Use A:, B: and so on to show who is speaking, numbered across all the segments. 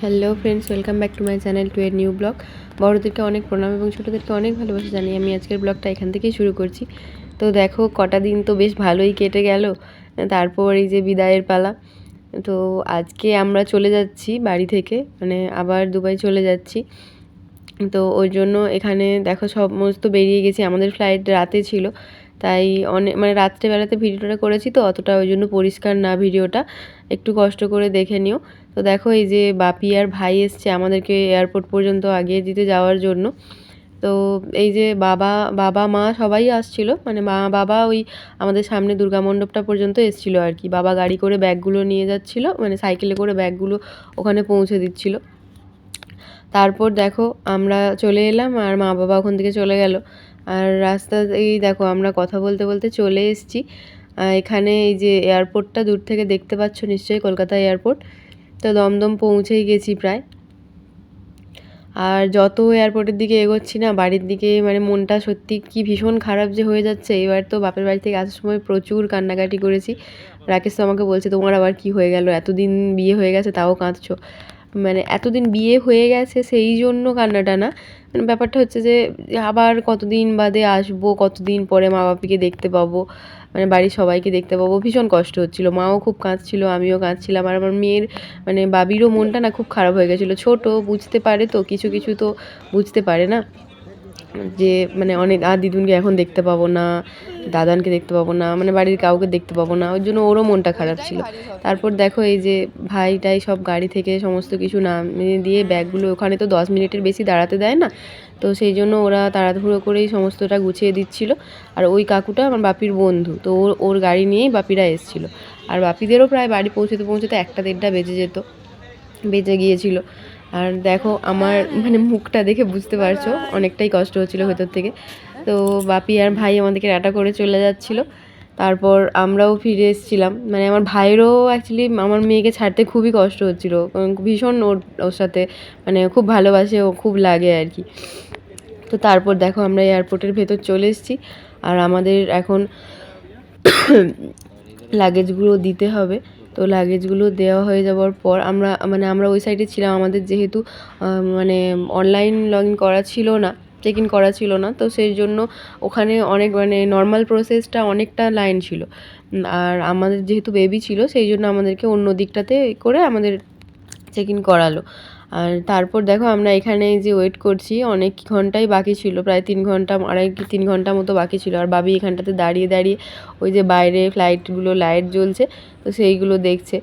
A: Hello friends, welcome back to my channel to a new vlog. বড়োদেরকে অনেক প্রণাম এবং ছোটোদেরকে অনেক ভালোবাসা জানিয়ে আমি আজকের ব্লগটা এখান থেকেই শুরু করছি। তো দেখো কটা দিন তো বেশ ভালোই কেটে গেল, তারপর এই যে বিদায়ের পালা। তো আজকে আমরা চলে যাচ্ছি বাড়ি থেকে, মানে আবার দুবাই চলে যাচ্ছি। তো ওই জন্য এখানে দেখো সমস্ত বেরিয়ে গেছি, আমাদের ফ্লাইট রাতে ছিল, তাই অনেক মানে রাত্রেবেলাতে ভিডিওটা করেছি তো অতটা ওই জন্য পরিষ্কার না ভিডিওটা, একটু কষ্ট করে দেখে নিও। তো দেখো এই যে বাপি আর ভাই এসছে আমাদেরকে এয়ারপোর্ট পর্যন্ত আগিয়ে দিতে যাওয়ার জন্য। তো এই যে বাবা বাবা মা সবাই আসছিল, মানে মা বাবা ওই আমাদের সামনে দুর্গা মণ্ডপটা পর্যন্ত এসেছিলো আর কি। বাবা গাড়ি করে ব্যাগগুলো নিয়ে যাচ্ছিলো, মানে সাইকেলে করে ব্যাগগুলো ওখানে পৌঁছে দিচ্ছিলো। তারপর দেখো আমরা চলে এলাম আর মা বাবা ওখান থেকে চলে গেল। আর রাস্তাতেই দেখো আমরা কথা বলতে বলতে চলে এসেছি এখানে। এই যে এয়ারপোর্টটা দূর থেকে দেখতে পাচ্ছ নিশ্চয়ই, কলকাতা এয়ারপোর্ট। তো দমদম পৌঁছেই গেছি প্রায়। আর যত এয়ারপোর্টের দিকে এগোচ্ছি না বাড়ির দিকে, মানে মনটা সত্যি কি ভীষণ খারাপ যে হয়ে যাচ্ছে। এবার তো বাপের বাড়ি থেকে আসার সময় প্রচুর কান্নাকাটি করেছি। রাকেশ তো আমাকে বলছে তোমার আবার কি হয়ে গেল, এতদিন বিয়ে হয়ে গেছে তাও কাঁদছো। মানে এতদিন বিয়ে হয়ে গেছে সেই জন্য কান্নাটা না, মানে ব্যাপারটা হচ্ছে যে আবার কতদিন বাদে আসবো, কতদিন পরে মা বাপিকে দেখতে পাবো, মানে বাড়ির সবাইকে দেখতে পাবো, ভীষণ কষ্ট হচ্ছিলো। মাও খুব কাঁদছিল, আমিও কাঁদছিলাম। আর আমার মেয়ের মানে বাবিরও মনটা না খুব খারাপ হয়ে গেছিলো। ছোট বুঝতে পারে তো, কিছু কিছু তো বুঝতে পারে না, যে মানে অনেক দিদুনকে এখন দেখতে পাবো না, দাদানকে দেখতে পাবো না, মানে বাড়ির কাউকে দেখতে পাবো না, ওই জন্য ওরও মনটা খারাপ ছিল। তারপর দেখো এই যে ভাইটাই সব গাড়ি থেকে সমস্ত কিছু নামিয়ে দিয়ে ব্যাগগুলো, ওখানে তো 10 মিনিটের বেশি দাঁড়াতে দেয় না, তো সেই জন্য ওরা তাড়াহুড়ো করেই সমস্তটা গুছিয়ে দিচ্ছিল। আর ওই কাকুটা আমার বাপির বন্ধু, তো ওর গাড়ি নিয়েই বাপিরা এসেছিলো। আর বাপিদেরও প্রায় বাড়ি পৌঁছতে পৌঁছতে 1-1:30 বেজে গিয়েছিল। আর দেখো আমার মানে মুখটা দেখে বুঝতে পারছো অনেকটাই কষ্ট হচ্ছিলো ভেতর থেকে। তো বাপি আর ভাই আমাদেরকে টাটা করে চলে যাচ্ছিলো। তারপর আমরাও ফিরে এসেছিলাম, মানে আমার ভাইয়েরও অ্যাকচুয়ালি আমার মেয়েকে ছাড়তে খুবই কষ্ট হচ্ছিলো, ভীষণ ওর সাথে মানে খুব ভালোবাসে, ও খুব লাগে আর কি। তো তারপর দেখো আমরা এয়ারপোর্টের ভেতর চলে এসেছি। আর আমাদের এখন লাগেজগুলো দিতে হবে। তো লাগেজগুলো দেওয়া হয়ে যাওয়ার পর আমরা ওই সাইডে ছিলাম, আমাদের যেহেতু মানে অনলাইন লগ ইন করা ছিল না, চেক ইন করা ছিল না, তো সেই জন্য ওখানে অনেক মানে নর্মাল প্রসেসটা অনেকটা লাইন ছিল। আর আমাদের যেহেতু বেবি ছিল সেই জন্য আমাদেরকে অন্য দিকটাতে করে আমাদের চেক ইন করালো। আর তারপর দেখো আমরা এখানে যে ওয়েট করছি অনেক ঘন্টাই বাকি ছিল, প্রায় 3 ঘন্টা 2.5-3 ঘন্টা মতো বাকি ছিল। আর বাবি এখানটাতে দাঁড়িয়ে দাঁড়িয়ে ওই যে বাইরে ফ্লাইটগুলো লাইট জ্বলছে তো সেইগুলো দেখছে।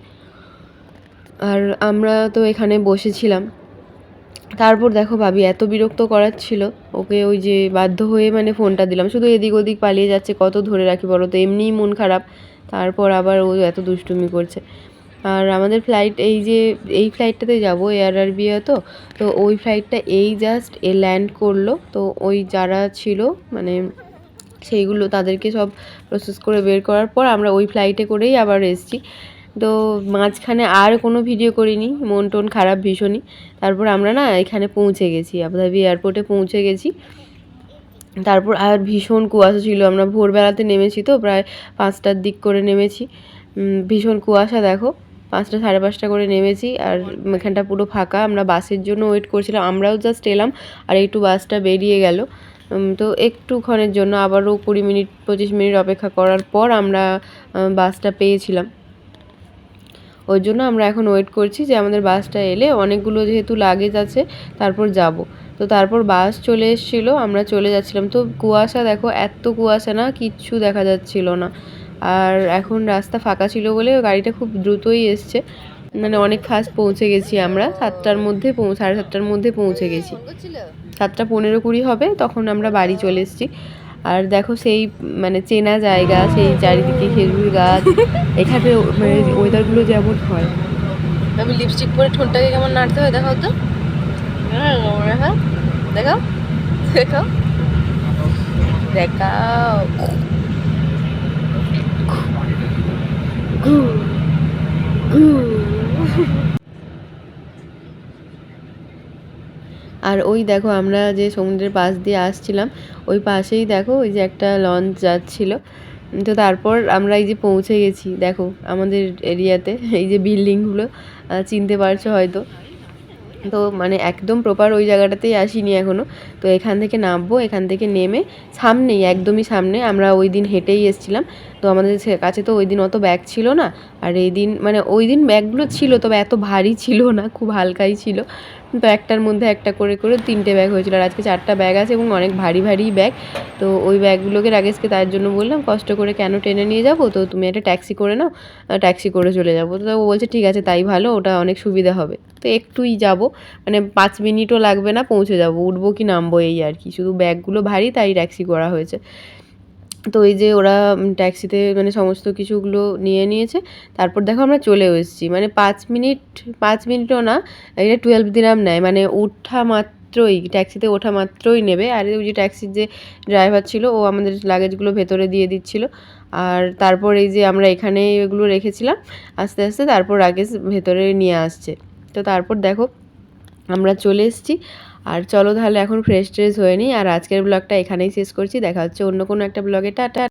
A: আর আমরা তো এখানে বসেছিলাম। তারপর দেখো ভাবি এত বিরক্ত করাচ্ছিল, ওকে ওই যে বাধ্য হয়ে মানে ফোনটা দিলাম, শুধু এদিক ওদিক পালিয়ে যাচ্ছে, কত ধরে রাখি বলো তো, এমনিই মন খারাপ, তারপর আবার ও এত দুষ্টুমি করছে। আর আমাদের ফ্লাইট এই ফ্লাইটটাতে যাবো এয়ার আরবিয়া, তো ওই ফ্লাইটটা এই জাস্ট ল্যান্ড করলো। তো ওই যারা ছিল মানে সেইগুলো তাদেরকে সব প্রসেস করে বের করার পর আমরা ওই ফ্লাইটে করেই আবার এসেছি। তো মাঝখানে আর কোনো ভিডিও করিনি, মন টন খারাপ ভীষণই। তারপর আমরা না এখানে পৌঁছে গেছি, আবুধাবি এয়ারপোর্টে পৌঁছে গেছি। তারপর আর ভীষণ কুয়াশা ছিল, আমরা ভোরবেলাতে নেমেছি তো প্রায় 5টার দিক করে নেমেছি। ভীষণ কুয়াশা দেখো, 5টা 5:30 করে নেমেছি। আর এখানটা পুরো ফাঁকা, আমরা বাসের জন্য ওয়েট করছিলাম, আমরাও জাস্ট এলাম আর একটু বাসটা বেরিয়ে গেল। তো একটুক্ষণের জন্য আবারও 20-25 মিনিট অপেক্ষা করার পর আমরা বাসটা পেয়েছিলাম। ওই জন্য আমরা এখন ওয়েট করছি যে আমাদের বাসটা এলে, অনেকগুলো যেহেতু লাগেজ আছে তারপর যাব। তো তারপর বাস চলে এসেছিলো, আমরা চলে যাচ্ছিলাম। তো কুয়াশা দেখো, এত কুয়াশা না কিচ্ছু দেখা যাচ্ছিল না। আর এখন রাস্তা ফাঁকা ছিল বলে গাড়িটা খুব দ্রুতই এসছে, মানে অনেক ফাস্ট পৌঁছে গেছি আমরা। 7টার মধ্যে 7:30টার মধ্যে পৌঁছে গেছি, 7:15-20 হবে তখন আমরা বাড়ি চলে এসেছি। আর দেখো সেই মানে চেনা জায়গা, সেই চারিদিকে খেজুর গাছ, এখানে মানে ওয়েদারগুলো যেমন হয়। আমি লিপস্টিক পরে ঠোঁটটাকে কেমন নাড়তে হয় দেখাও তো, দেখাও দেখাও দেখাও। আর ওই দেখো আমরা যে সমুদ্রের পাশ দিয়ে আসছিলাম ওই পাশেই দেখো ওই যে একটা লঞ্চ যাচ্ছিলো। তো তারপর আমরা এই যে পৌঁছে গেছি দেখো আমাদের এরিয়াতে, এই যে বিল্ডিংগুলো চিনতে পারছো হয়তো। তো মানে একদম প্রপার ওই জায়গাটাতেই আসিনি এখনও। তো এখান থেকে নামবো, এখান থেকে নেমে সামনেই, একদমই সামনে, আমরা ওই দিন হেঁটেই এসেছিলাম। তো আমাদের কাছে তো ওই দিন অত ব্যাগ ছিল না, আর এই দিন মানে ওই দিন ব্যাগগুলো ছিল, তবে এত ভারী ছিল না, খুব হালকাই ছিল। তো একটার মধ্যে একটা করে করে 3টে ব্যাগ হয়েছিল, আর আজকে 4টা ব্যাগ আছে এবং অনেক ভারী ভারী ব্যাগ। তো ওই ব্যাগগুলোকে রাকেশকে তার জন্য বললাম, কষ্ট করে কেন টেনে নিয়ে যাবো, তো তুমি একটা ট্যাক্সি করে নাও, ট্যাক্সি করে চলে যাবো। তো ও বলছে ঠিক আছে তাই ভালো, ওটা অনেক সুবিধা হবে। তো একটুই যাব, মানে 5 মিনিটও লাগবে না, পৌঁছে যাব, উঠবো কি নামবো এই আর কি, শুধু ব্যাগগুলো ভারী তাই ট্যাক্সি করা হয়েছে। তো এই যে ওরা ট্যাক্সিতে মানে সমস্ত কিছুগুলো নিয়ে নিয়েছে, তারপর দেখো আমরা চলেও এসেছি, মানে 5 মিনিটও না, এটা 12 দিরাম নেয়, মানে ওঠা মাত্রই, ট্যাক্সিতে ওঠা মাত্রই নেবে। আর ওই যে ট্যাক্সির যে ড্রাইভার ছিল, ও আমাদের লাগেজগুলো ভেতরে দিয়ে দিচ্ছিল। আর তারপর এই যে আমরা এখানে এগুলো রেখেছিলাম, আস্তে আস্তে তারপর লাগেজ ভেতরে নিয়ে আসছে। তো তারপর দেখো আমরা চলে এসেছি। আর চলো তাহলে এখন ফ্রেশ ট্রেশ হয়ে নিই, আর আজকের ব্লগটা এখানেই শেষ করছি, দেখা হচ্ছে অন্য কোনো একটা ব্লগে। টাটা।